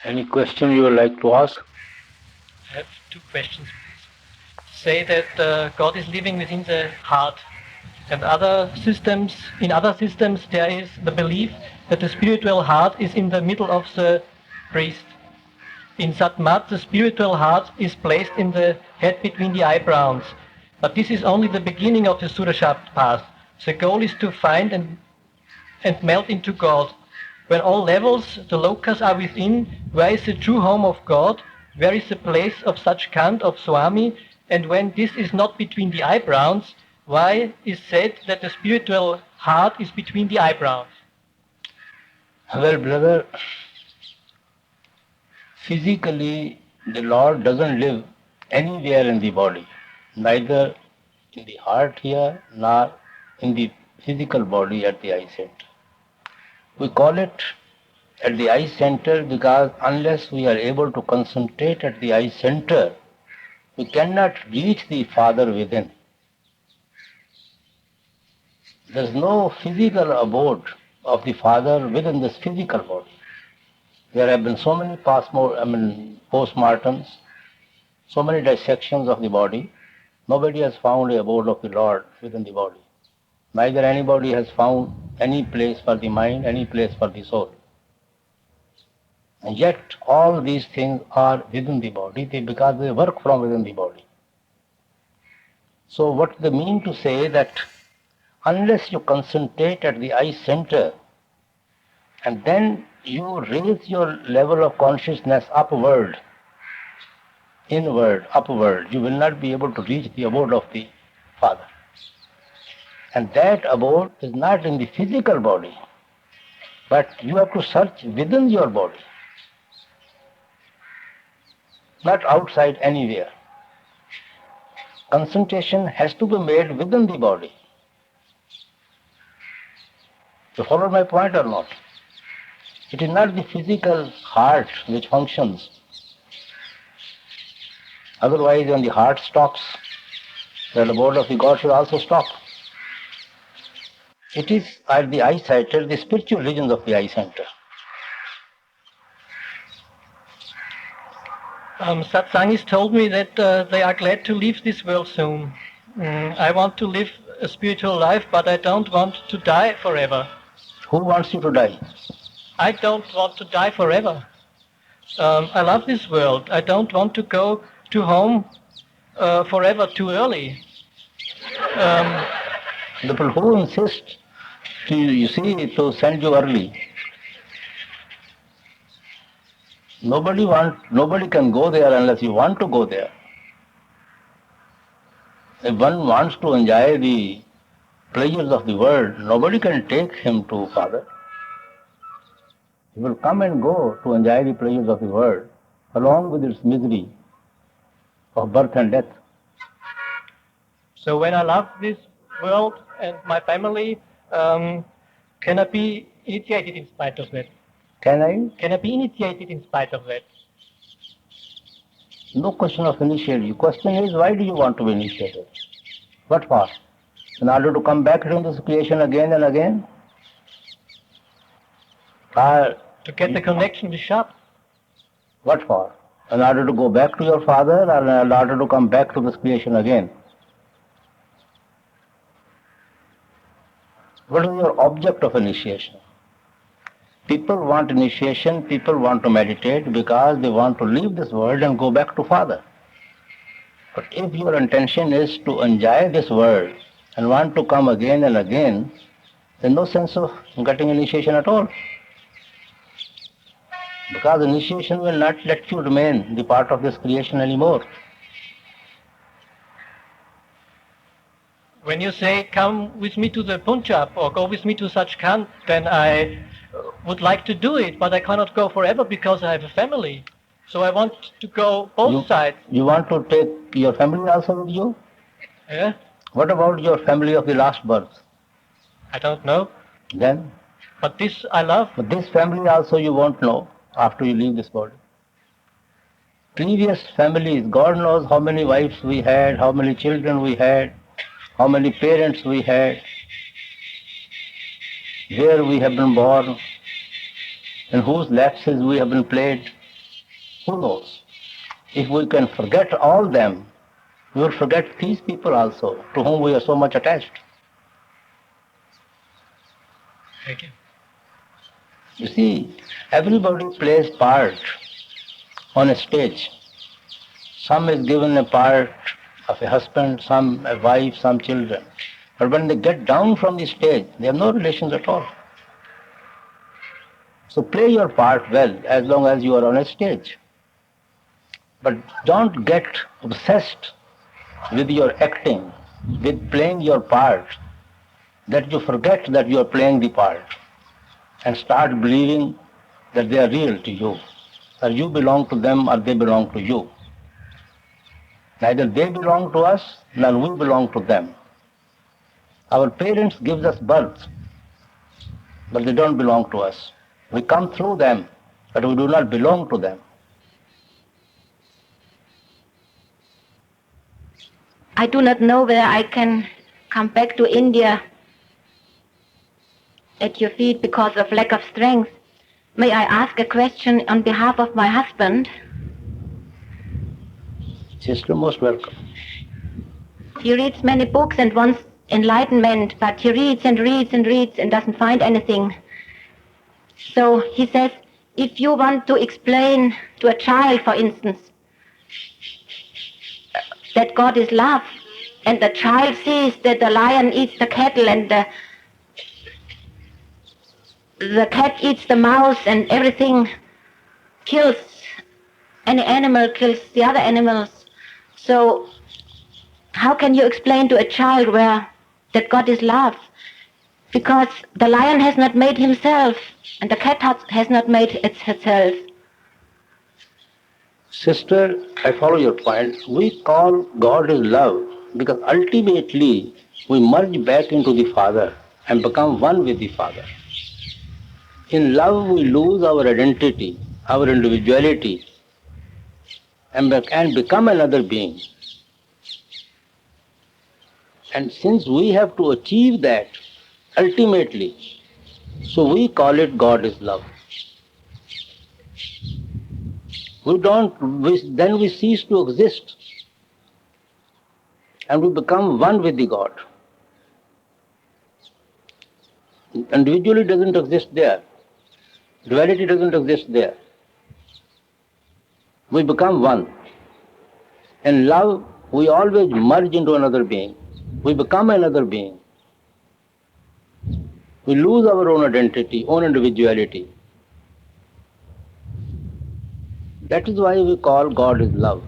Any question you would like to ask? I have two questions, please. Say that God is living within the heart, and in other systems, there is the belief that the spiritual heart is in the middle of the priest. In Satmat, the spiritual heart is placed in the head between the eyebrows. But this is only the beginning of the Surashat path. The goal is to find and melt into God. When all levels, the lokas are within, where is the true home of God? Where is the place of such kind of Swami? And when this is not between the eyebrows, why is said that the spiritual heart is between the eyebrows? Well, brother, physically the Lord doesn't live anywhere in the body, neither in the heart here nor in the physical body at the eye center. We call it at the eye center because unless we are able to concentrate at the eye center, we cannot reach the Father within. There is no physical abode of the Father within this physical body. There have been so many postmortems, so many dissections of the body. Nobody has found a abode of the Lord within the body. Neither anybody has found any place for the mind, any place for the soul. And yet all these things are within the body because they work from within the body. So what they mean to say that unless you concentrate at the eye center and then you raise your level of consciousness upward, inward, upward, you will not be able to reach the abode of the Father. And that abode is not in the physical body, but you have to search within your body, not outside anywhere. Concentration has to be made within the body. You follow my point or not? It is not the physical heart which functions. Otherwise, when the heart stops, the abode of the God should also stop. It is at the eye center, the spiritual regions of the eye center. Satsangis told me that they are glad to leave this world soon. I want to live a spiritual life, but I don't want to die forever. Who wants you to die? I don't want to die forever. I love this world. I don't want to go to home forever too early. The people who insist to send you early. Nobody can go there unless you want to go there. If one wants to enjoy the pleasures of the world, nobody can take him to Father. He will come and go to enjoy the pleasures of the world, along with its misery of birth and death. So when I love this world and my family, can I be initiated in spite of that? Can I? Can I be initiated in spite of that? No question of initiation. The question is, why do you want to be initiated? What for? In order to come back into this creation again and again? Or To get the connection with Shat. what for? In order to go back to your Father or in order to come back to this creation again? What is your object of initiation? People want initiation, people want to meditate because they want to leave this world and go back to Father. But if your intention is to enjoy this world and want to come again and again, there's no sense of getting initiation at all. Because initiation will not let you remain the part of this creation anymore. When you say, come with me to the Punjab or go with me to Sachkhand, then I would like to do it, but I cannot go forever because I have a family. So I want to go both sides. You want to take your family also with you? Yeah? What about your family of the last birth? I don't know. Then? But this I love. But this family also you won't know after you leave this body. Previous families, God knows how many wives we had, how many children we had, how many parents we had, where we have been born, in whose lapses we have been played. Who knows? If we can forget all them, we will forget these people also, to whom we are so much attached. Thank you. You see, everybody plays part on a stage. Some is given a part of a husband, some a wife, some children. But when they get down from the stage, they have no relations at all. So play your part well as long as you are on a stage. But don't get obsessed with your acting, with playing your part, that you forget that you are playing the part and start believing that they are real to you, or you belong to them or they belong to you. Neither they belong to us nor we belong to them. Our parents give us birth, but they don't belong to us. We come through them, but we do not belong to them. I do not know whether I can come back to India at your feet because of lack of strength. May I ask a question on behalf of my husband? Sister, most welcome. He reads many books and wants enlightenment, but he reads and reads and reads and doesn't find anything. So he says, if you want to explain to a child, for instance, that God is love, and the child sees that the lion eats the cattle and the cat eats the mouse and everything kills, any animal kills the other animals. So how can you explain to a child that God is love? Because the lion has not made himself and the cat has not made itself. Sister, I follow your point. We call God is love because ultimately we merge back into the Father and become one with the Father. In love, we lose our identity, our individuality, and become another being. And since we have to achieve that ultimately, so we call it God is love. Then we cease to exist and we become one with the God. Individuality doesn't exist there. Duality doesn't exist there. We become one. In love, we always merge into another being. We become another being. We lose our own identity, own individuality. That is why we call God is love.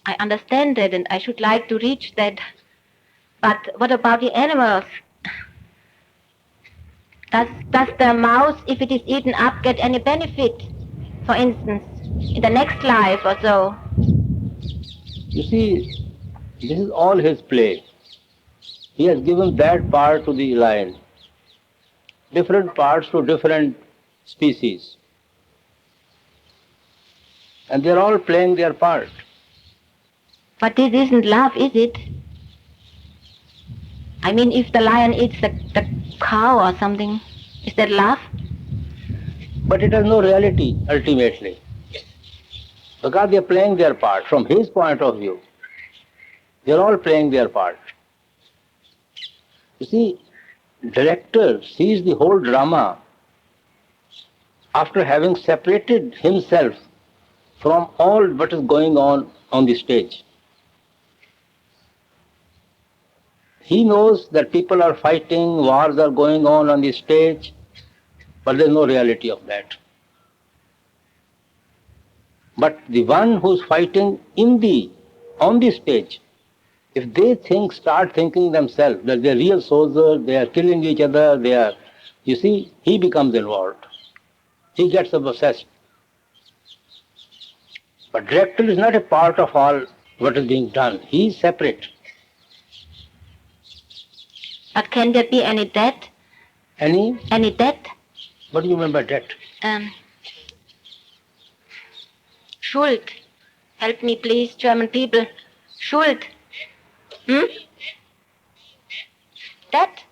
I understand that and I should like to reach that. But what about the animals? Does the mouse, if it is eaten up, get any benefit? For instance, in the next life or so? You see, this is all his play. He has given that part to the lion, different parts to different species. And they're all playing their part. But this isn't love, is it? I mean, if the lion eats the cow or something, is that love? But it has no reality, ultimately. Because they're playing their part from his point of view. They're all playing their part. You see, director sees the whole drama after having separated himself from all what is going on the stage. He knows that people are fighting, wars are going on the stage, but there's no reality of that. But the one who's fighting on the stage, if they start thinking themselves that they're real soldiers, they are killing each other, you see, he becomes involved. He gets obsessed. But director is not a part of all what is being done. He is separate. But can there be any death? Any death? What do you mean by death? Schuld. Help me please, German people. Schuld. Death?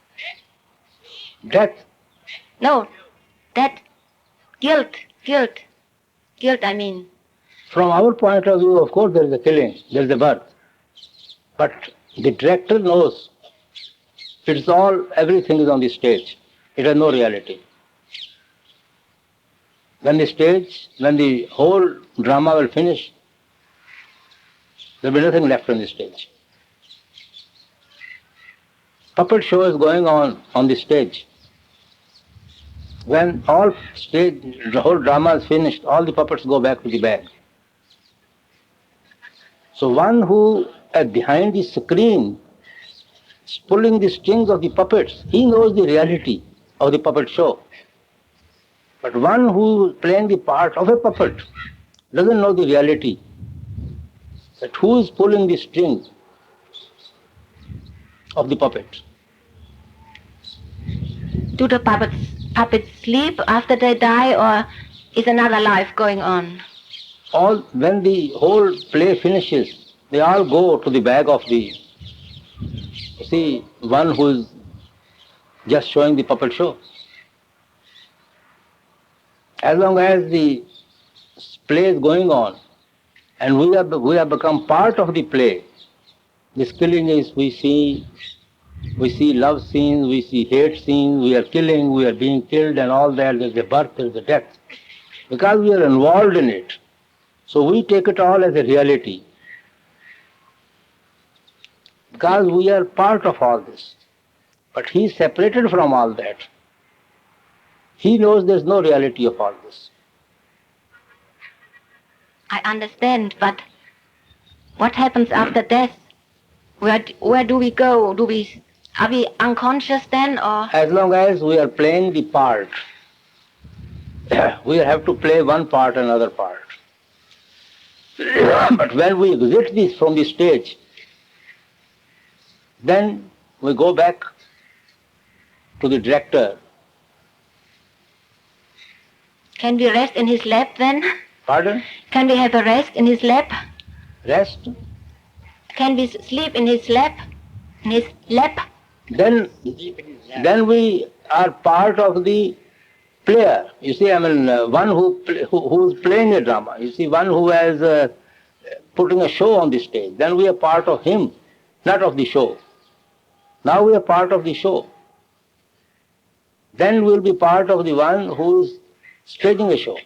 Death? No. Death. Guilt, I mean. From our point of view, of course, there is a killing, there is a birth. But the director knows it's all, everything is on the stage. It has no reality. When the whole drama will finish, there will be nothing left on the stage. Puppet show is going on the stage. When the whole drama is finished, all the puppets go back to the bag. So one who behind the screen is pulling the strings of the puppets, he knows the reality of the puppet show. But one who is playing the part of a puppet doesn't know the reality. That who is pulling the strings of the puppet. Do the puppets sleep after they die, or is another life going on? When the whole play finishes, they all go to the bag of the one who is just showing the puppet show. As long as the play is going on and we have become part of the play, this killing is, we see love scenes, we see hate scenes, we are killing, we are being killed and all that, there's a birth, there's a death. Because we are involved in it, so we take it all as a reality. Because we are part of all this. But he is separated from all that. He knows there's no reality of all this. I understand, but what happens after death? Where do we go? Are we unconscious then, or? As long as we are playing the part, we have to play one part, another part. But when we exit this from the stage, then we go back to the director. Can we rest in his lap then? Pardon? Can we have a rest in his lap? Rest? Can we sleep in his lap? In his lap? Then we are part of the player. You see, one who is playing a drama. You see, one who has putting a show on the stage. Then we are part of him, not of the show. Now we are part of the show. Then we will be part of the one who is staging a show.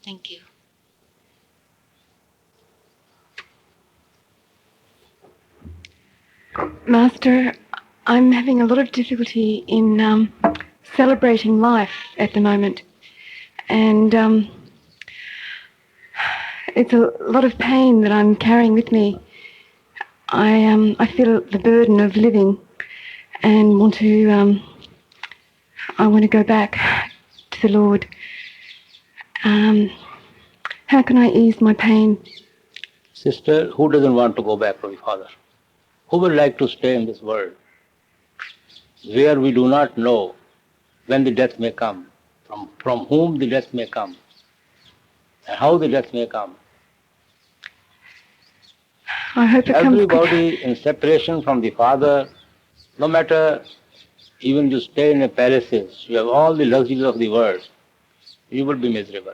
Thank you. Master, I'm having a lot of difficulty in celebrating life at the moment. And it's a lot of pain that I'm carrying with me. I feel the burden of living and I want to go back to the Lord. How can I ease my pain? Sister, who doesn't want to go back to the Father? Who would like to stay in this world where we do not know when the death may come, from whom the death may come, and how the death may come? I hope it comes. Everybody in separation from the Father, no matter even you stay in a palaces, you have all the luxuries of the world, you will be miserable.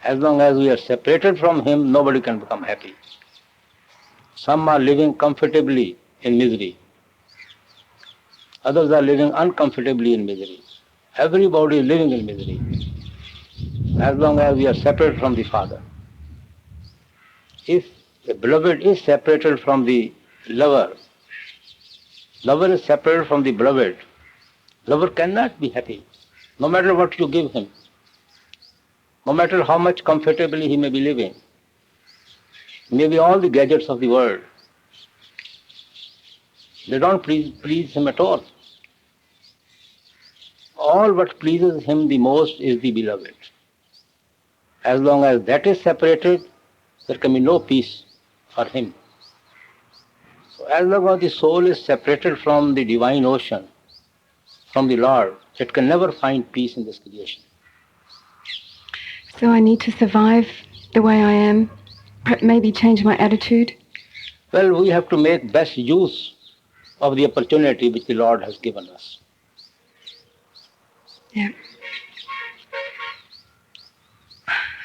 As long as we are separated from Him, nobody can become happy. Some are living comfortably in misery. Others are living uncomfortably in misery. Everybody is living in misery. As long as we are separate from the Father. If the beloved is separated from the lover, lover is separated from the beloved, lover cannot be happy, no matter what you give him, no matter how much comfortably he may be living. Maybe all the gadgets of the world, they don't please him at all. All what pleases him the most is the beloved. As long as that is separated, there can be no peace for him. So as long as the soul is separated from the divine ocean, from the Lord, it can never find peace in this creation. So I need to survive the way I am, maybe change my attitude? Well, we have to make best use of the opportunity which the Lord has given us. Yeah.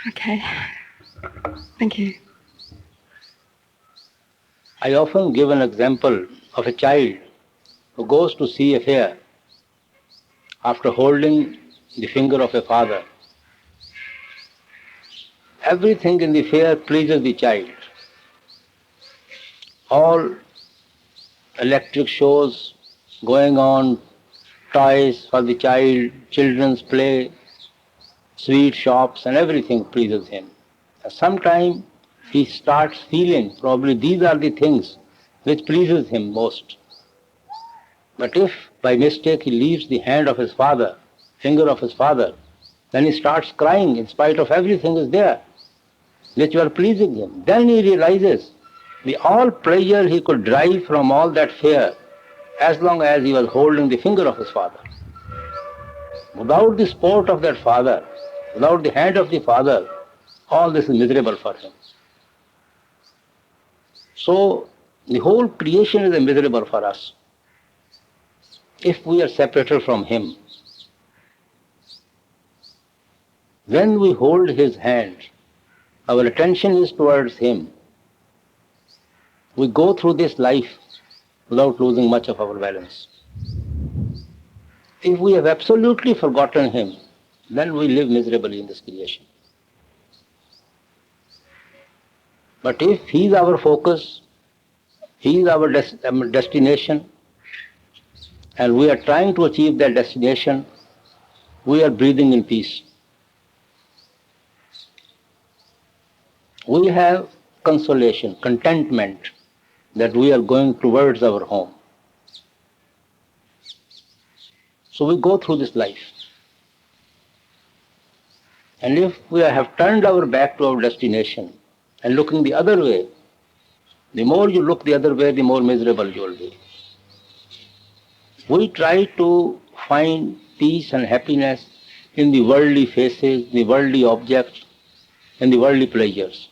Okay. Thank you. I often give an example of a child who goes to see a fair after holding the finger of a father. Everything in the fair pleases the child. All electric shows going on, toys for the child, children's play, sweet shops, and everything pleases him. Sometime he starts feeling probably these are the things which pleases him most. But if by mistake he leaves the hand of his father, finger of his father, then he starts crying in spite of everything is there, which were pleasing him. Then he realizes the all pleasure he could derive from all that fear as long as he was holding the finger of his father. Without the support of that father, without the hand of the father, all this is miserable for him. So the whole creation is miserable for us if we are separated from him. When we hold his hand, our attention is towards him. We go through this life without losing much of our balance. If we have absolutely forgotten him, then we live miserably in this creation. But if he is our focus, he is our destination, and we are trying to achieve that destination, we are breathing in peace. We have consolation, contentment that we are going towards our home. So we go through this life. And if we have turned our back to our destination and looking the other way, the more you look the other way, the more miserable you will be. We try to find peace and happiness in the worldly faces, the worldly objects, and the worldly pleasures.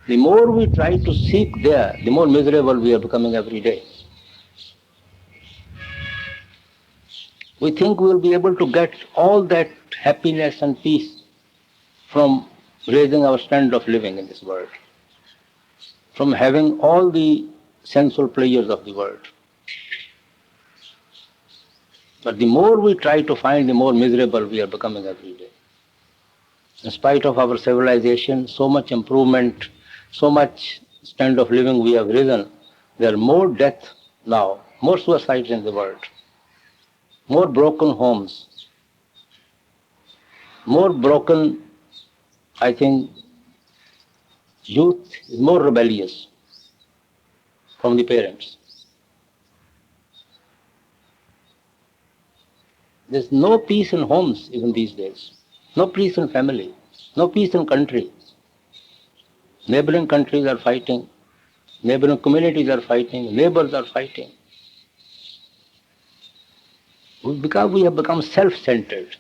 The more we try to seek there, the more miserable we are becoming every day. We think we will be able to get all that happiness and peace from raising our standard of living in this world, from having all the sensual pleasures of the world. But the more we try to find, the more miserable we are becoming every day. In spite of our civilization, so much improvement, so much standard of living we have risen, there are more death now, more suicides in the world, more broken homes, more broken, I think, youth is more rebellious from the parents. There's no peace in homes even these days, no peace in family, no peace in country. Neighboring countries are fighting, neighboring communities are fighting, neighbors are fighting. Because we have become self-centered.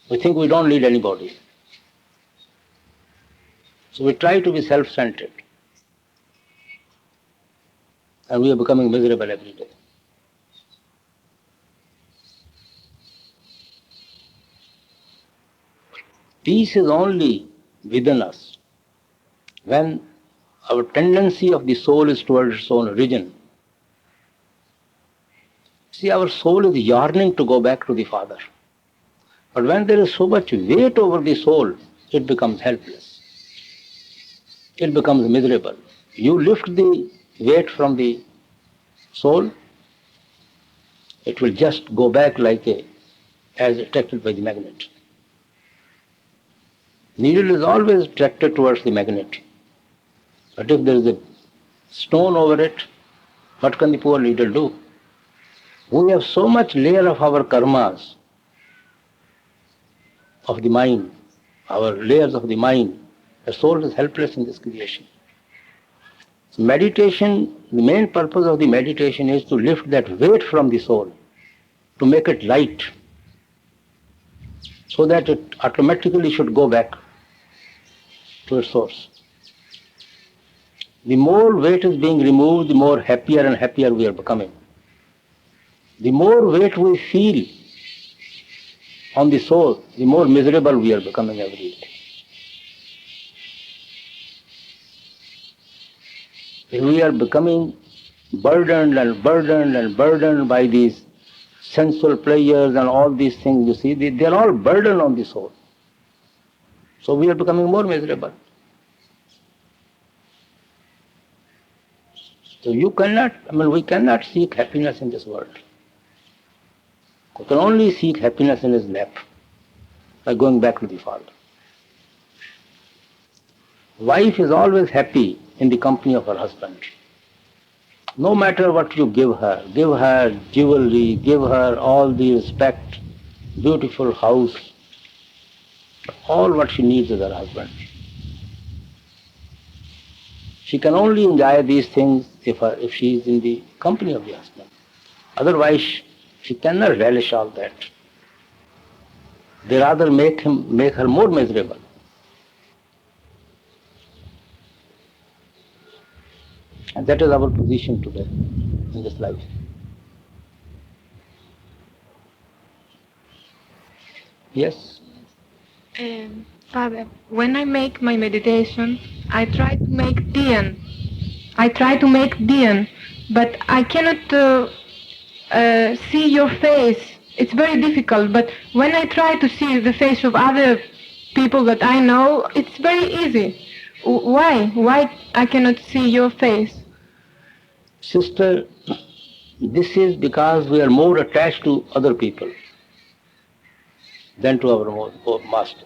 We think we don't need anybody. So we try to be self-centered. And we are becoming miserable every day. Peace is only within us when our tendency of the soul is towards its own origin. See, our soul is yearning to go back to the Father. But when there is so much weight over the soul, it becomes helpless. It becomes miserable. You lift the weight from the soul, it will just go back as attracted by the magnet. Needle is always attracted towards the magnet. But if there is a stone over it, what can the poor needle do? We have so much layer of our karmas, of the mind, our layers of the mind. The soul is helpless in this creation. So meditation, the main purpose of the meditation is to lift that weight from the soul, to make it light, so that it automatically should go back to its source. The more weight is being removed, the more happier and happier we are becoming. The more weight we feel on the soul, the more miserable we are becoming every day. If we are becoming burdened and burdened and burdened by these sensual pleasures and all these things, you see, they are all burden on the soul. So we are becoming more miserable. So we cannot seek happiness in this world. We can only seek happiness in his lap by going back to the Father. Wife is always happy in the company of her husband. No matter what you give her jewelry, give her all the respect, beautiful house, all what she needs is her husband. She can only enjoy these things if she is in the company of the husband. Otherwise, she cannot relish all that. They rather make her more miserable. And that is our position today in this life. Yes? Father, when I make my meditation, I try to make dhyan, but I cannot see your face. It's very difficult, but when I try to see the face of other people that I know, it's very easy. Why? Why I cannot see your face? Sister, this is because we are more attached to other people than to our Master.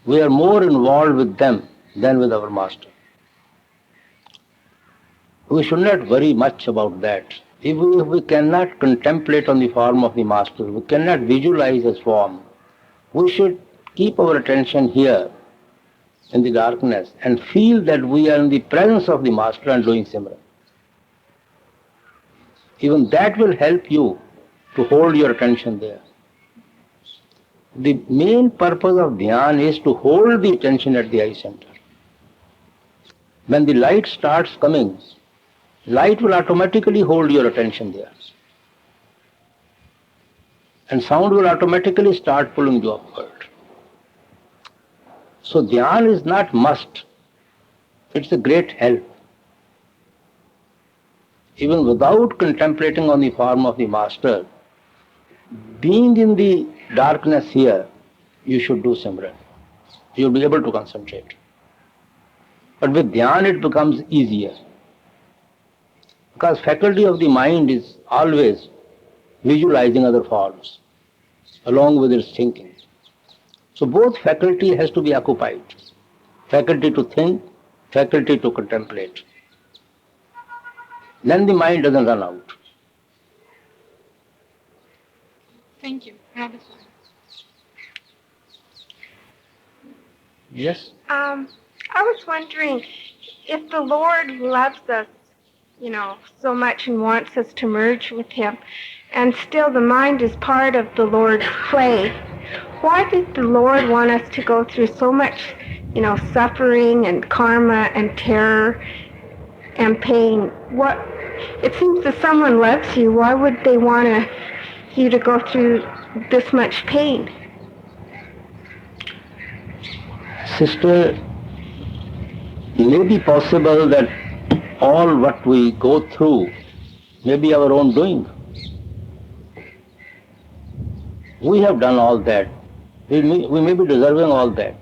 We are more involved with them than with our Master. We should not worry much about that. If we cannot contemplate on the form of the Master, we cannot visualize his form, we should keep our attention here in the darkness and feel that we are in the presence of the Master and doing Simran. Even that will help you to hold your attention there. The main purpose of dhyan is to hold the attention at the eye center. When the light starts coming, light will automatically hold your attention there. And sound will automatically start pulling you upward. So dhyan is not must. It's a great help. Even without contemplating on the form of the Master, being in the darkness here, you should do Simran. You'll be able to concentrate. But with dhyan it becomes easier. Because faculty of the mind is always visualizing other forms along with its thinking. So both faculty has to be occupied. Faculty to think, faculty to contemplate. Then the mind doesn't run out. Thank you. Yes? I was wondering if the Lord loves us, so much and wants us to merge with Him, and still the mind is part of the Lord's play. Why did the Lord want us to go through so much, suffering and karma and terror and pain? It seems that someone loves you. Why would they want you to go through this much pain? Sister, it may be possible that all what we go through may be our own doing. We have done all that. We may be deserving all that.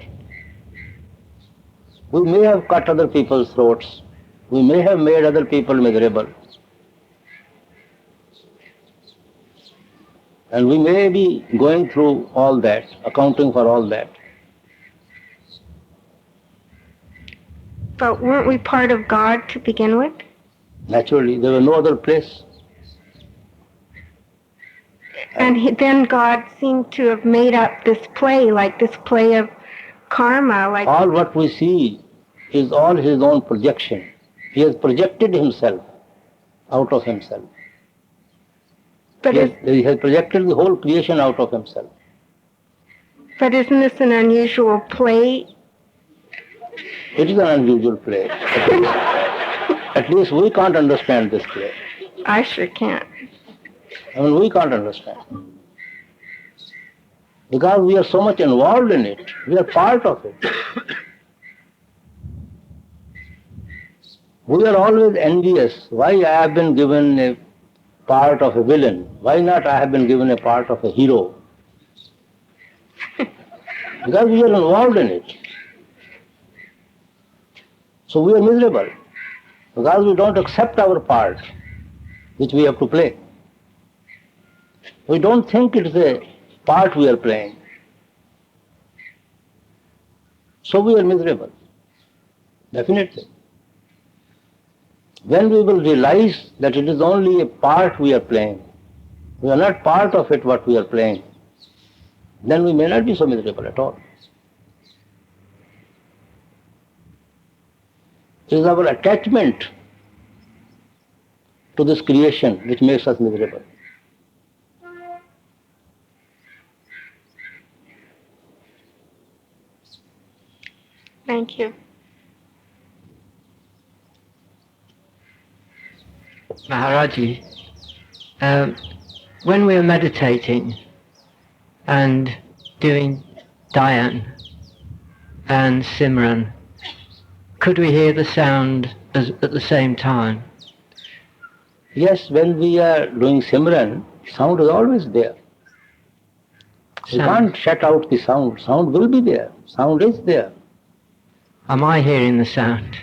We may have cut other people's throats. We may have made other people miserable. And we may be going through all that, accounting for all that. But weren't we part of God to begin with? Naturally, there was no other place. And then God seemed to have made up this play of karma. All what we see is all His own projection. He has projected Himself out of Himself. But He has projected the whole creation out of Himself. But isn't this an unusual play? It is an unusual play. At least we can't understand this play. I sure can't. I mean, we can't understand. Because we are so much involved in it. We are part of it. We are always envious. Why I have been given a part of a villain? Why not I have been given a part of a hero? Because we are involved in it. So we are miserable. Because we don't accept our part, which we have to play. We don't think it's a part we are playing. So we are miserable. Definitely. When we will realize that it is only a part we are playing, we are not part of it what we are playing, then we may not be so miserable at all. It is our attachment to this creation which makes us miserable. Thank you. Maharaji, when we are meditating and doing Dhyan and Simran, could we hear the sound at the same time? Yes, when we are doing Simran, sound is always there. You can't shut out the sound. Sound will be there. Sound is there. Am I hearing the sound?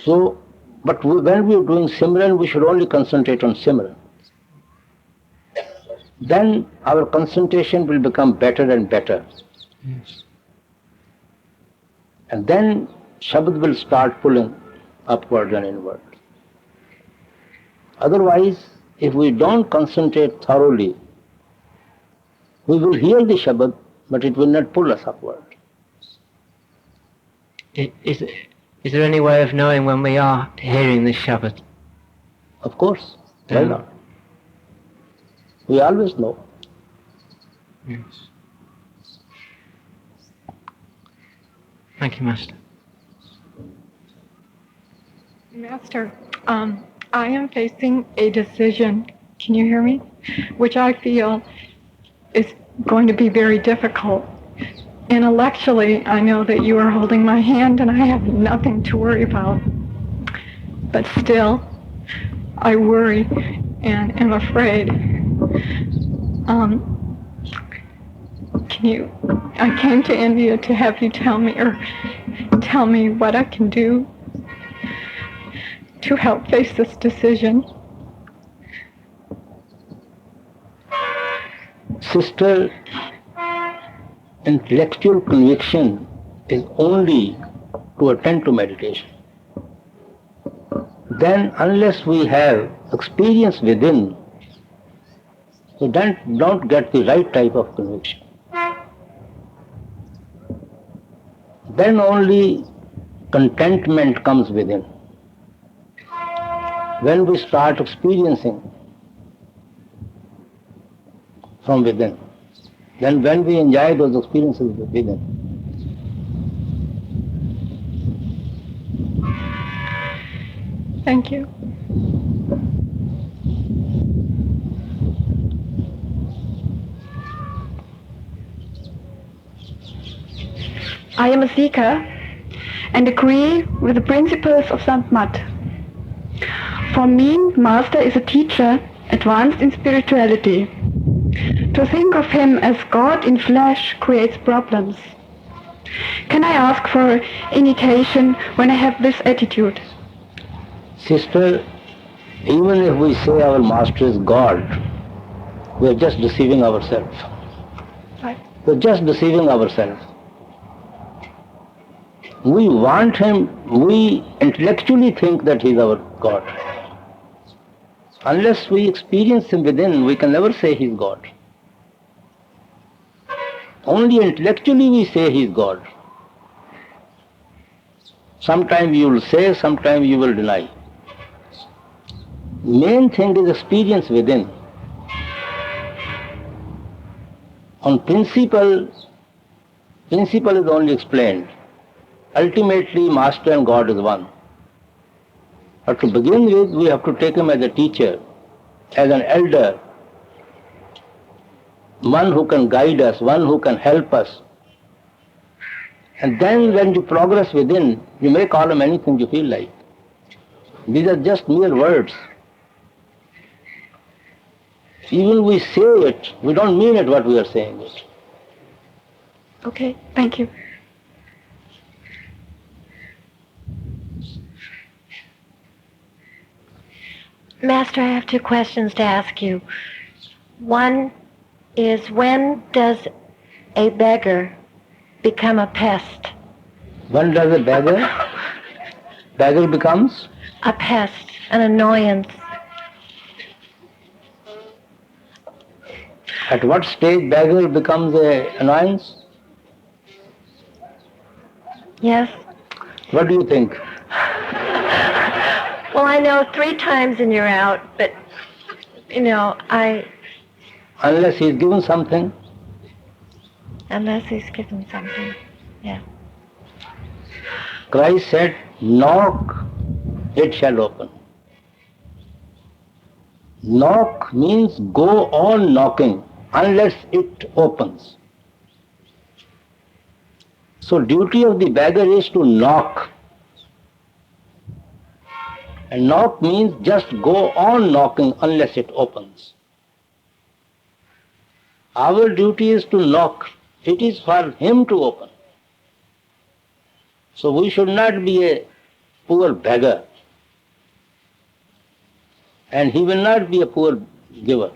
So, but when we are doing Simran, we should only concentrate on Simran. Then our concentration will become better and better. Yes. And then Shabad will start pulling upward and inward. Otherwise, if we don't concentrate thoroughly, we will hear the Shabad, but it will not pull us upward. Is there any way of knowing when we are hearing the Shabad? Of course, why not? We always know. Yes. Thank you, Master. Master, I am facing a decision, can you hear me? Which I feel is going to be very difficult. Intellectually, I know that you are holding my hand and I have nothing to worry about. But still, I worry and am afraid. I came to India to have you tell me what I can do to help face this decision. Sister, intellectual conviction is only to attend to meditation. Then unless we have experience within, we don't get the right type of conviction. Then only contentment comes within. When we start experiencing from within, then when we enjoy those experiences within. Thank you. I am a seeker and agree with the principles of Sant Mat. For me, Master is a teacher advanced in spirituality. To think of him as God in flesh creates problems. Can I ask for initiation when I have this attitude? Sister, even if we say our master is God, we are just deceiving ourselves. Right. We are just deceiving ourselves. We want him, we intellectually think that he is our God. Unless we experience him within, we can never say he is God. Only intellectually we say he is God. Sometime you will say, sometime you will deny. Main thing is experience within. On principle is only explained. Ultimately, Master and God is one. But to begin with, we have to take him as a teacher, as an elder, one who can guide us, one who can help us. And then when you progress within, you may call him anything you feel like. These are just mere words. Even we say it, we don't mean it what we are saying it. Okay, thank you. Master, I have two questions to ask you. One is, when does a beggar become a pest? When does a beggar becomes? A pest, an annoyance. At what stage beggar becomes an annoyance? Yes? What do you think? Well, I know 3 times and you're out, but, Unless he is given something. unless he's given something, yeah. Christ said, knock, it shall open. Knock means go on knocking unless it opens. So duty of the beggar is to knock. And knock means just go on knocking unless it opens. Our duty is to knock. It is for him to open. So we should not be a poor beggar. And he will not be a poor giver.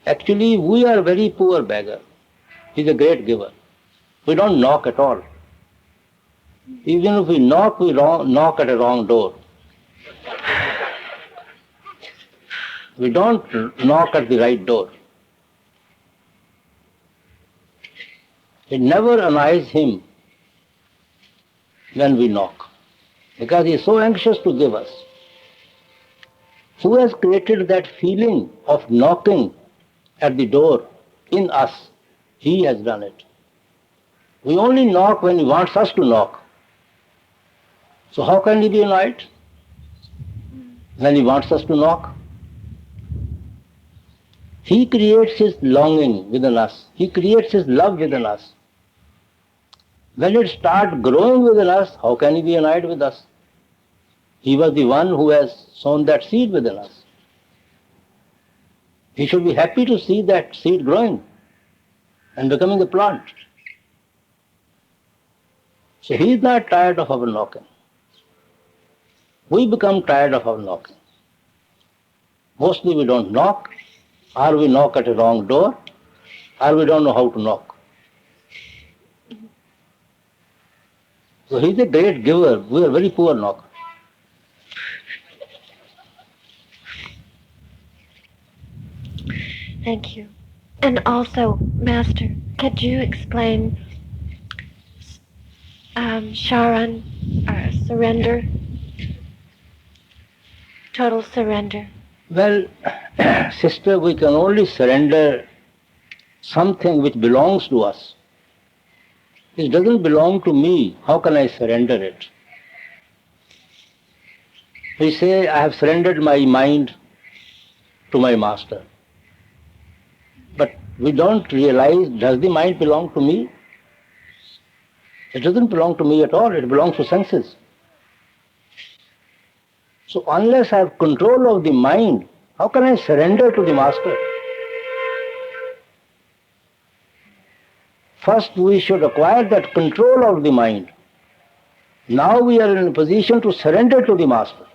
Actually, we are very poor beggar. He is a great giver. We don't knock at all. Even if we knock at a wrong door. We don't knock at the right door. It never annoys him when we knock, because he is so anxious to give us. Who has created that feeling of knocking at the door in us? He has done it. We only knock when he wants us to knock. So how can he be annoyed when he wants us to knock? He creates his longing within us. He creates his love within us. When it starts growing within us, how can he be annoyed with us? He was the one who has sown that seed within us. He should be happy to see that seed growing and becoming a plant. So he is not tired of our knocking. We become tired of our knocking. Mostly we don't knock, or we knock at a wrong door, or we don't know how to knock. So he is a great giver. We are very poor knockers. Thank you. And also, Master, could you explain Sharan, or surrender? Total surrender. Well, sister, we can only surrender something which belongs to us. It doesn't belong to me. How can I surrender it? We say, I have surrendered my mind to my master. But we don't realize, does the mind belong to me? It doesn't belong to me at all. It belongs to senses. So unless I have control of the mind, how can I surrender to the master? First we should acquire that control of the mind. Now we are in a position to surrender to the master.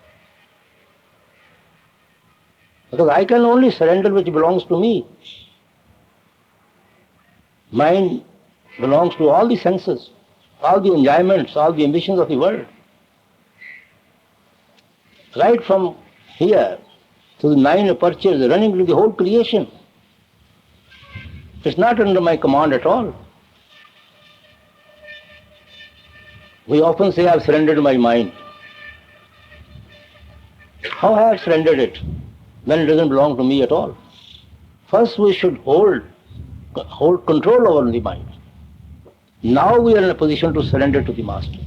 Because I can only surrender which belongs to me. Mind belongs to all the senses, all the enjoyments, all the ambitions of the world. Right from here to the 9 apertures running to the whole creation. It's not under my command at all. We often say, I have surrendered my mind. How have I surrendered it when it doesn't belong to me at all? First we should hold control over the mind. Now we are in a position to surrender to the master.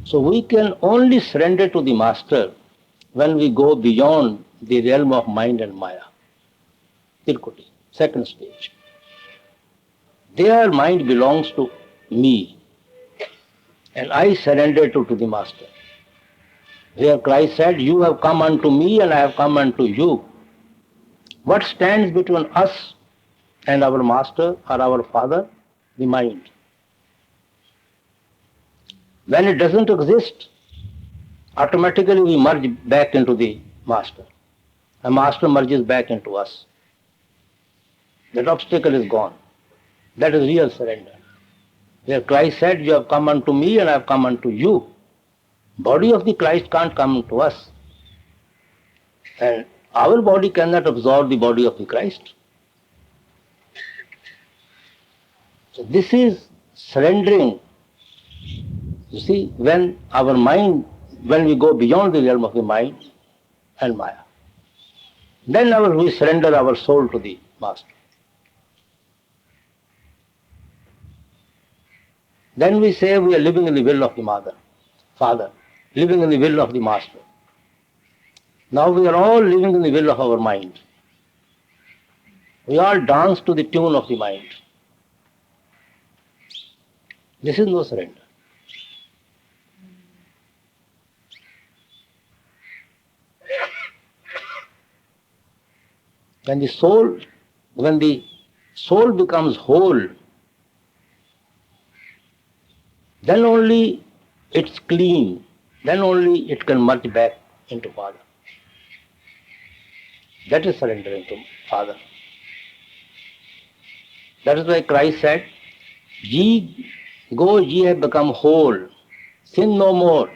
So we can only surrender to the Master when we go beyond the realm of mind and Maya. Tirkuti, second stage. Their mind belongs to me, and I surrender to the Master. Where Christ said, "You have come unto me and I have come unto you." What stands between us and our Master or our Father? The mind. When it doesn't exist, automatically we merge back into the Master. The Master merges back into us. That obstacle is gone. That is real surrender. Where Christ said, "You have come unto me and I have come unto you." Body of the Christ can't come to us. And our body cannot absorb the body of the Christ. So this is surrendering. You see, when our mind, when we go beyond the realm of the mind and Maya, then we surrender our soul to the Master. Then we say we are living in the will of the Father, living in the will of the Master. Now we are all living in the will of our mind. We all dance to the tune of the mind. This is no surrender. When the soul becomes whole, then only it's clean, then only it can merge back into Father. That is surrendering to Father. That is why Christ said, "Ye have become whole, sin no more,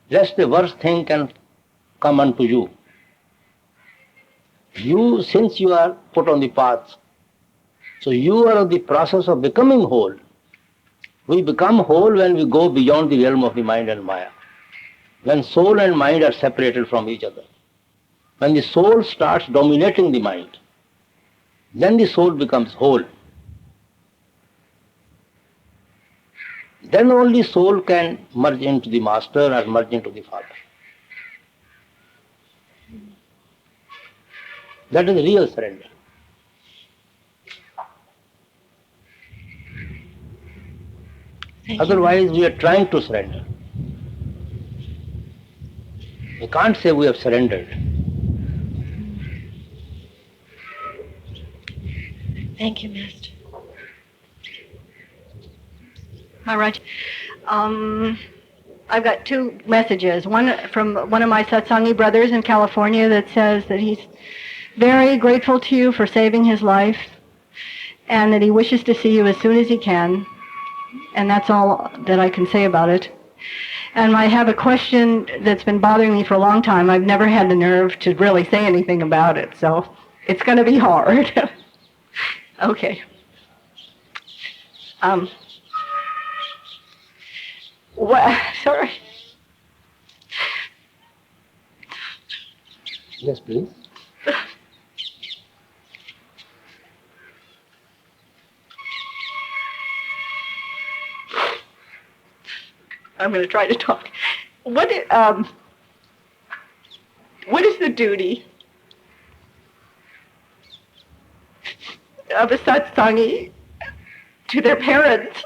lest the worst thing can come unto you." Since you are put on the path, so you are in the process of becoming whole. We become whole when we go beyond the realm of the mind and Maya. When soul and mind are separated from each other. When the soul starts dominating the mind, then the soul becomes whole. Then only soul can merge into the Master or merge into the Father. That is real surrender. Otherwise, we are trying to surrender. We can't say we have surrendered. Thank you, Master. Maharaj, I've got two messages. One from one of my satsangi brothers in California that says that he's very grateful to you for saving his life and that he wishes to see you as soon as he can. And that's all that I can say about it. And I have a question that's been bothering me for a long time. I've never had the nerve to really say anything about it, so it's going to be hard. Okay. Sorry. Yes, please. I'm going to try to talk. What is the duty of a satsangi to their parents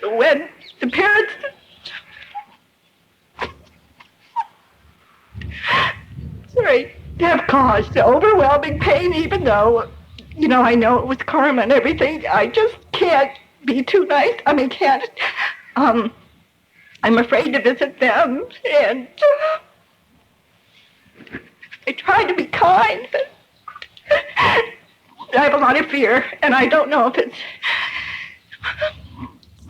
when the parents have caused overwhelming pain, even though I know it was karma and everything. I just can't be too nice. Can't. I'm afraid to visit them, and I try to be kind, but I have a lot of fear, and I don't know if it's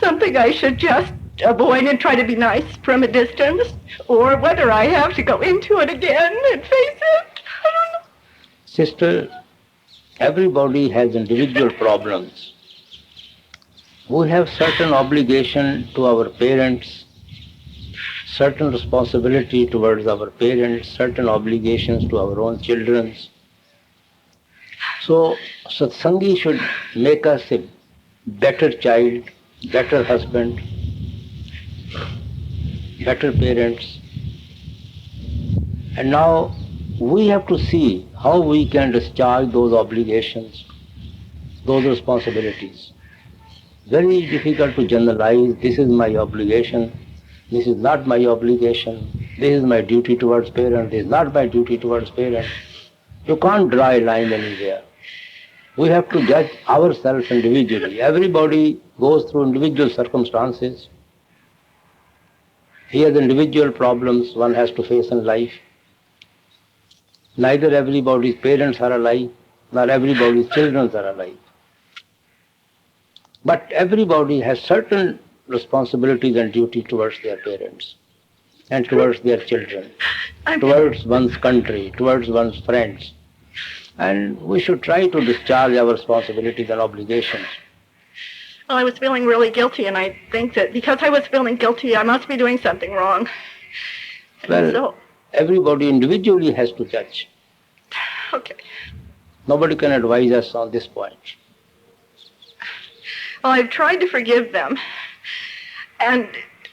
something I should just avoid and try to be nice from a distance, or whether I have to go into it again and face it. I don't know. Sister, everybody has individual problems. We have certain obligation to our parents, certain responsibility towards our parents, certain obligations to our own children. So, Satsangi should make us a better child, better husband, better parents. And now we have to see how we can discharge those obligations, those responsibilities. Very difficult to generalize, this is my obligation, this is not my obligation, this is my duty towards parents, this is not my duty towards parents. You can't draw a line anywhere. We have to judge ourselves individually. Everybody goes through individual circumstances. He has individual problems one has to face in life. Neither everybody's parents are alike, nor everybody's children are alike. But everybody has certain responsibilities and duty towards their parents and towards their children, towards one's country, towards one's friends. And we should try to discharge our responsibilities and obligations. Well, I was feeling really guilty, and I think that because I was feeling guilty, I must be doing something wrong. Well, everybody individually has to judge. Okay. Nobody can advise us on this point. Well, I've tried to forgive them, and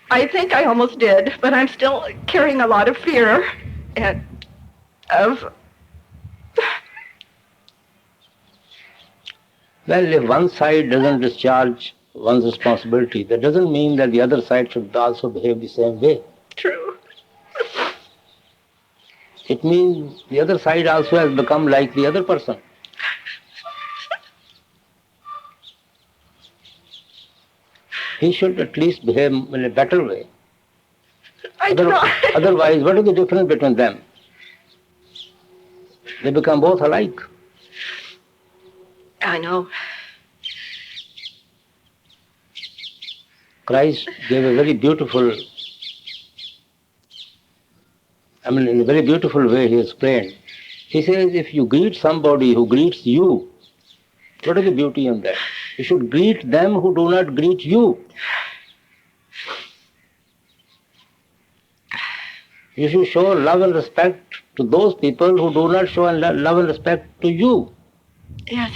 I think I almost did, but I'm still carrying a lot of fear and of... Well, if one side doesn't discharge one's responsibility, that doesn't mean that the other side should also behave the same way. True. It means the other side also has become like the other person. He should at least behave in a better way. Otherwise, what is the difference between them? They become both alike. I know. Christ gave a very beautiful, in a very beautiful way he explained. He says, if you greet somebody who greets you, what is the beauty in that? You should greet them who do not greet you. You should show love and respect to those people who do not show love and respect to you. Yes,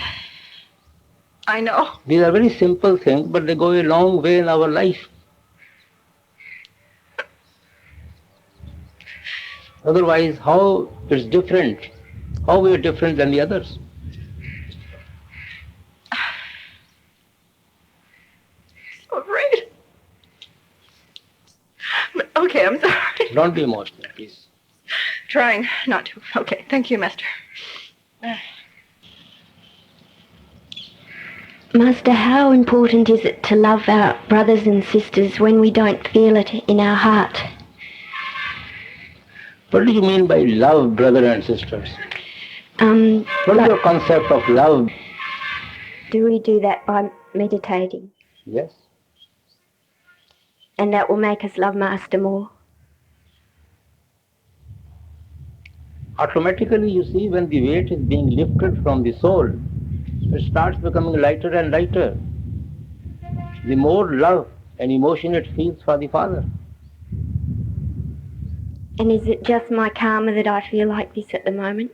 I know. These are very simple things, but they go a long way in our life. Otherwise, how it's different? How we are different than the others? So afraid. Okay, I'm sorry. Don't be emotional, please. Trying not to. Okay, thank you, Master. Master, how important is it to love our brothers and sisters when we don't feel it in our heart? What do you mean by love, brother and sisters? What is your concept of love? Do we do that by meditating? Yes. And that will make us love Master more? Automatically, you see, when the weight is being lifted from the soul, it starts becoming lighter and lighter. The more love and emotion it feels for the Father. And is it just my karma that I feel like this at the moment?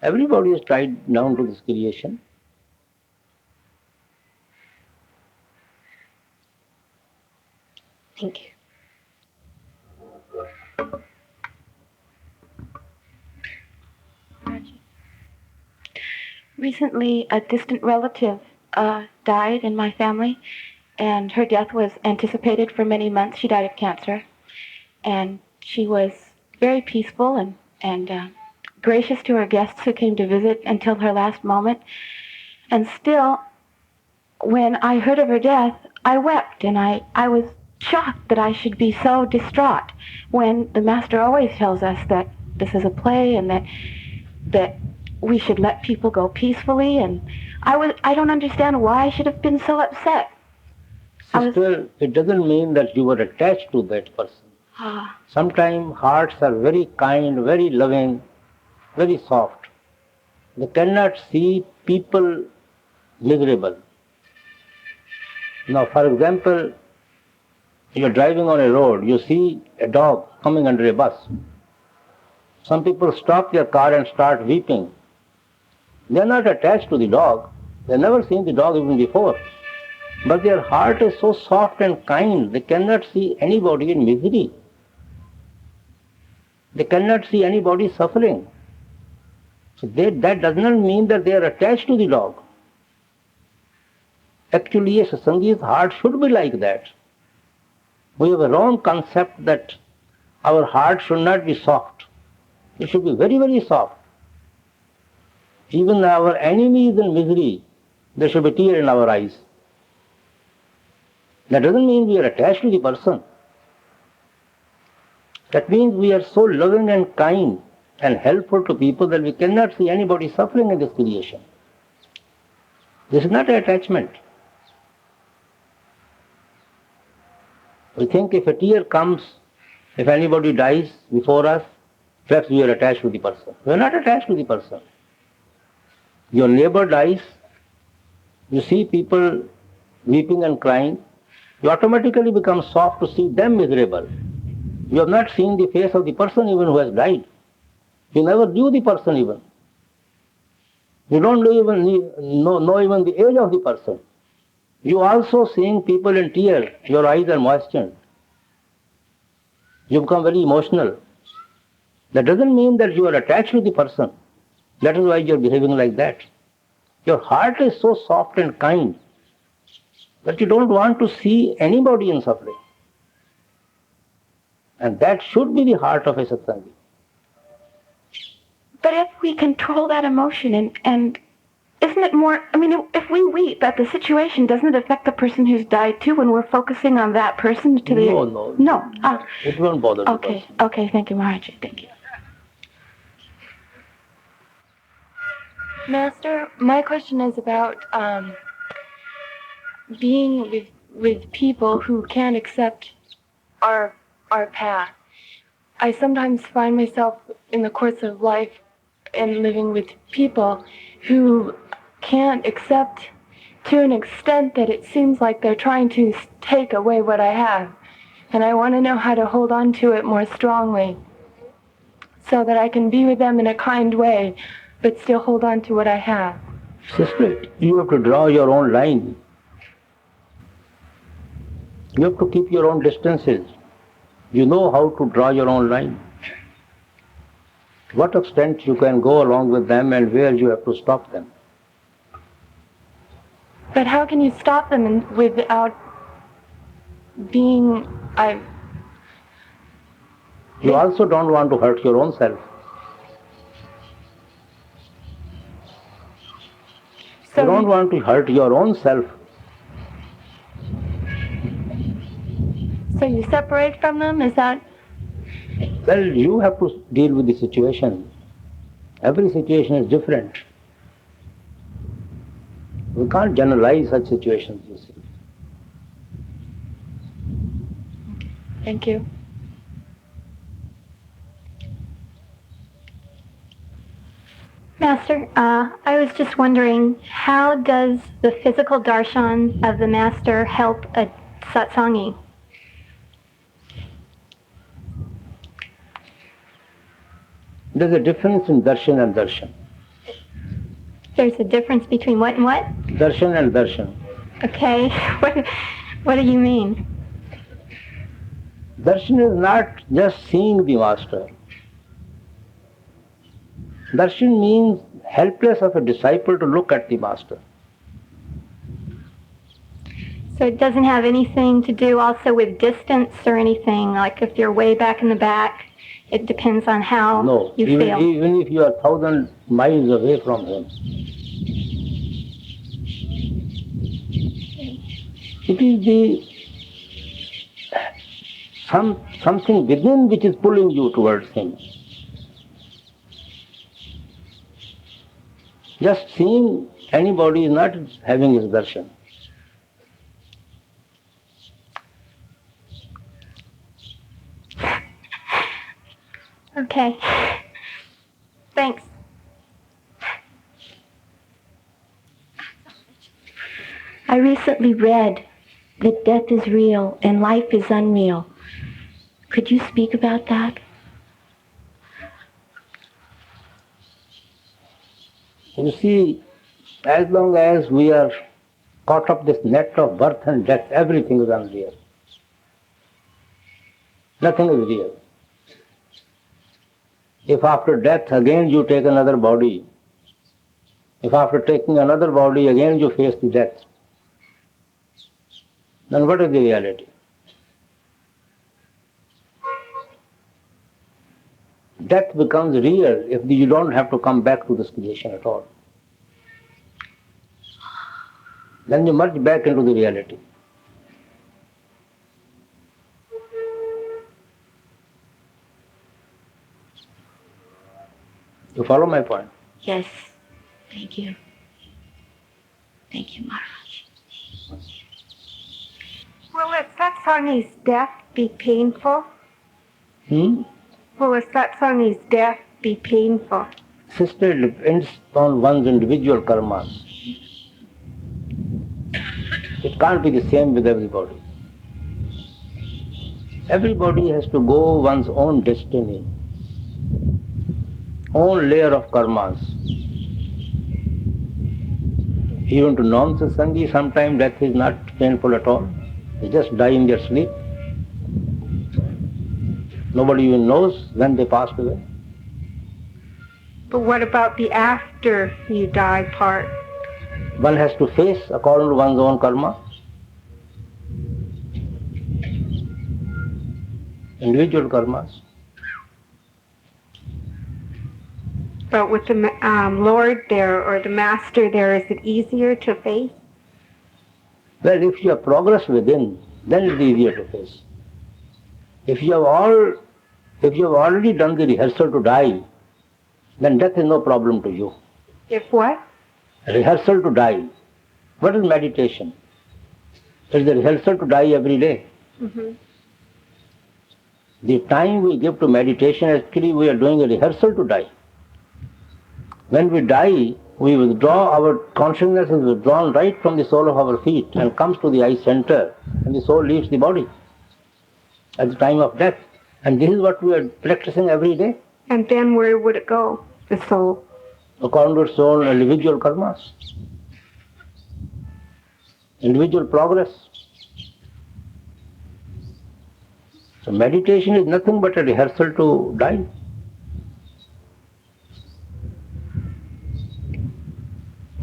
Everybody is tied down to this creation. Thank you. Recently, a distant relative died in my family, and her death was anticipated for many months. She died of cancer, and she was very peaceful and gracious to her guests who came to visit until her last moment. And still, when I heard of her death, I wept, and I was shocked that I should be so distraught when the Master always tells us that this is a play and that we should let people go peacefully, and I don't understand why I should have been so upset. Sister, it doesn't mean that you were attached to that person. Sometimes hearts are very kind, very loving, very soft. They cannot see people miserable. Now, for example, you're driving on a road, you see a dog coming under a bus. Some people stop their car and start weeping. They are not attached to the dog, They've never seen the dog even before. But their heart is so soft and kind, they cannot see anybody in misery. They cannot see anybody suffering. So that does not mean that they are attached to the dog. Actually, a satsangi's heart should be like that. We have a wrong concept that our heart should not be soft. It should be very, very soft. Even our enemies in misery, there should be tears in our eyes. That doesn't mean we are attached to the person. That means we are so loving and kind and helpful to people that we cannot see anybody suffering in this creation. This is not an attachment. We think if a tear comes, if anybody dies before us, perhaps we are attached to the person. We are not attached to the person. Your neighbor dies, you see people weeping and crying, you automatically become soft to see them miserable. You have not seen the face of the person even who has died. You never knew the person even. You don't know even the age of the person. You also seeing people in tears, your eyes are moistened. You become very emotional. That doesn't mean that you are attached to the person. That is why you are behaving like that. Your heart is so soft and kind that you don't want to see anybody in suffering. And that should be the heart of a satsangi. But if we control that emotion and isn't it more, if we weep at the situation, doesn't it affect the person who's died too when we're focusing on that person? No. No. It won't bother the Okay, person. okay, thank you, Maharaji, thank you. Master, my question is about being with people who can't accept our path. I sometimes find myself in the course of life and living with people who can't accept to an extent that it seems like they're trying to take away what I have. And I want to know how to hold on to it more strongly so that I can be with them in a kind way, but still hold on to what I have. Sister, you have to draw your own line. You have to keep your own distances. You know how to draw your own line. What extent you can go along with them and where you have to stop them. But how can you stop them without being... You also don't want to hurt your own self. So you don't want to hurt your own self. So you separate from them? Is that... Well, you have to deal with the situation. Every situation is different. We can't generalize such situations, you see. Thank you. Master, I was just wondering, how does the physical darshan of the Master help a satsangi? There's a difference in darshan and darshan. There's a difference between what and what? Darshan and darshan. Okay, what do you mean? Darshan is not just seeing the Master. Darshan means helpless of a disciple to look at the Master. So it doesn't have anything to do also with distance or anything, like if you're way back in the back, it depends on how you feel. Even if you are 1,000 miles away from him. It is something within which is pulling you towards him. Just seeing anybody is not having his darshan. Okay. Thanks. I recently read that death is real and life is unreal. Could you speak about that? You see, As long as we are caught up this net of birth and death, everything is unreal. Nothing is real. If after death again you take another body, if after taking another body again you face the death, then what is the reality? Death becomes real if you don't have to come back to this creation at all. Then you merge back into the reality. You follow my point? Yes. Thank you. Thank you, Maharaj. Will a satsangi's death be painful? Will a satsangi's death be painful? Sister, it depends on one's individual karmas. It can't be the same with everybody. Everybody has to go one's own destiny, own layer of karmas. Even to non-satsangi, sometimes death is not painful at all. They just die in their sleep. Nobody even knows when they passed away. But what about the after you die part? One has to face according to one's own karma. Individual karmas. But with the Lord there or the Master there, is it easier to face? Well, if you have progress within, then it is easier to face. If you have already done the rehearsal to die, then death is no problem to you. If what? Rehearsal to die. What is meditation? It is the rehearsal to die every day. Mm-hmm. The time we give to meditation, actually we are doing a rehearsal to die. When we die, we withdraw, our consciousness is withdrawn right from the sole of our feet and comes to the eye center, and the soul leaves the body at the time of death. And this is what we are practicing every day. And then where would it go, the soul? According to its own individual karmas, individual progress. So meditation is nothing but a rehearsal to die.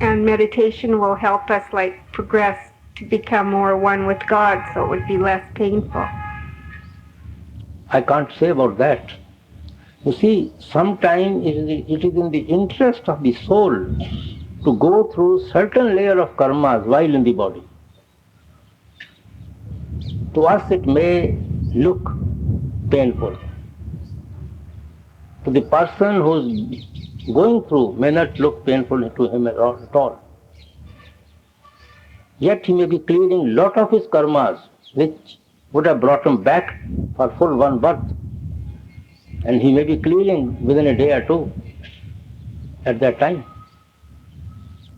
And meditation will help us progress to become more one with God, so it would be less painful. I can't say about that. You see, sometimes it is in the interest of the soul to go through certain layer of karmas while in the body. To us it may look painful. To the person who is going through may not look painful to him at all. Yet he may be clearing lot of his karmas which would have brought him back for full one birth. And he may be clearing within a day or two at that time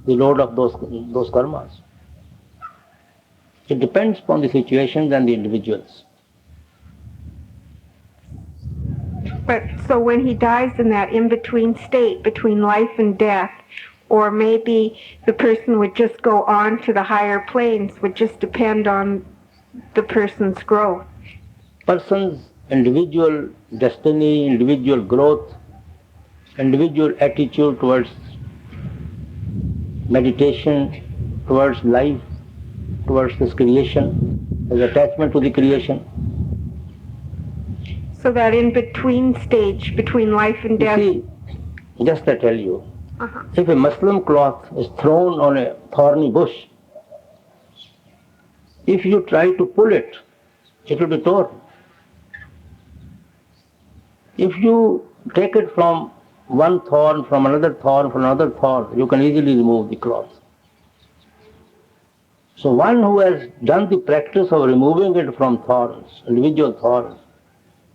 the load of those karmas. It depends upon the situations and the individuals. But so when he dies in that in-between state between life and death, or maybe the person would just go on to the higher planes, would just depend on the person's growth. Person's individual destiny, individual growth, individual attitude towards meditation, towards life, towards this creation, his attachment to the creation. So that in-between stage between life and death. You see, just I tell you, if a Muslim cloth is thrown on a thorny bush, if you try to pull it, it will be torn. If you take it from one thorn, from another thorn, from another thorn, you can easily remove the cloth. So one who has done the practice of removing it from thorns, individual thorns,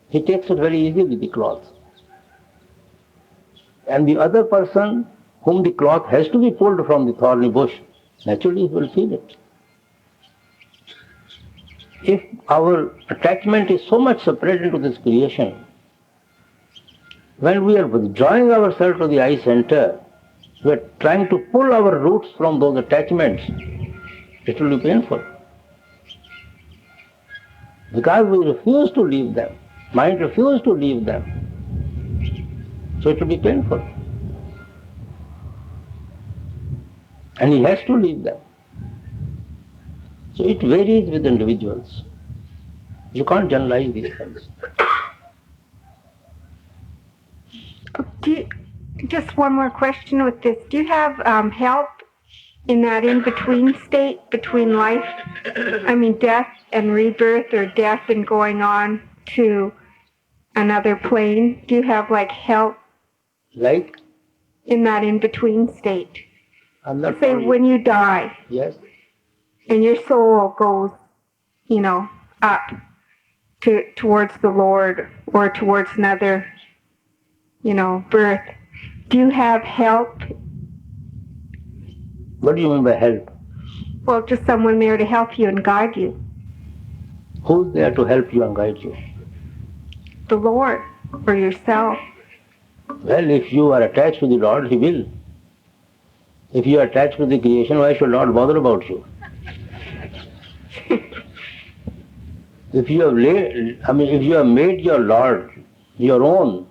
he takes it very easily, the cloth. And the other person whom the cloth has to be pulled from the thorny bush, naturally he will feel it. If our attachment is so much separated into this creation, when we are withdrawing ourselves to the eye center, we are trying to pull our roots from those attachments, it will be painful. Because we refuse to leave them. Mind refuses to leave them. So it will be painful. And he has to leave them. So it varies with individuals. You can't generalize these things. Just one more question with this. Do you have help in that in-between state between life, death and rebirth, or death and going on to another plane? Do you have help? Like? In that in-between state? I'm not Say when you die. Yes. And your soul goes, up towards the Lord or towards another, birth. Do you have help? What do you mean by help? Well, just someone there to help you and guide you. Who's there to help you and guide you? The Lord or yourself. Well, if you are attached to the Lord, He will. If you are attached to the creation, why should Lord bother about you? If you have made your Lord your own,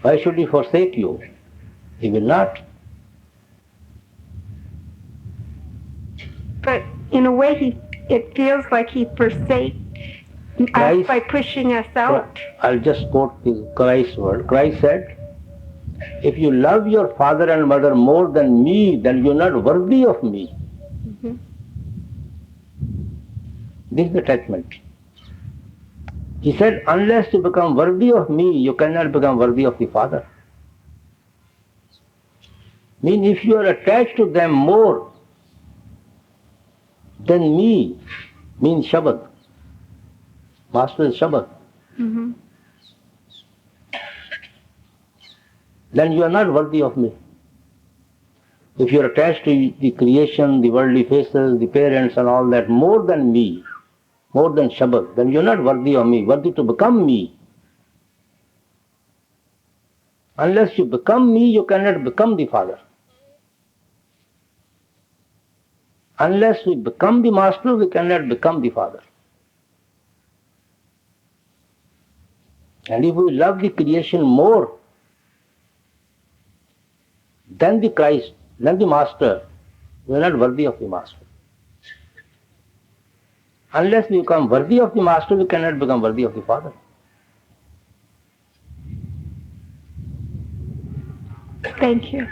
why should He forsake you? He will not. But in a way, it feels like He forsakes us by pushing us out. I'll just quote Christ's word. Christ said, if you love your father and mother more than me, then you're not worthy of me. Mm-hmm. This is attachment. He said, unless you become worthy of me, you cannot become worthy of the Father. If you are attached to them more than me, means Shabad. Master is Shabad. Mm-hmm. Then you are not worthy of me. If you are attached to the creation, the worldly faces, the parents and all that more than me, more than Shabad, then you are not worthy of me, worthy to become me. Unless you become me, you cannot become the Father. Unless we become the Master, we cannot become the Father. And if we love the creation more than the Christ, than the Master, we are not worthy of the Master. Unless we become worthy of the Master, we cannot become worthy of the Father. Thank you.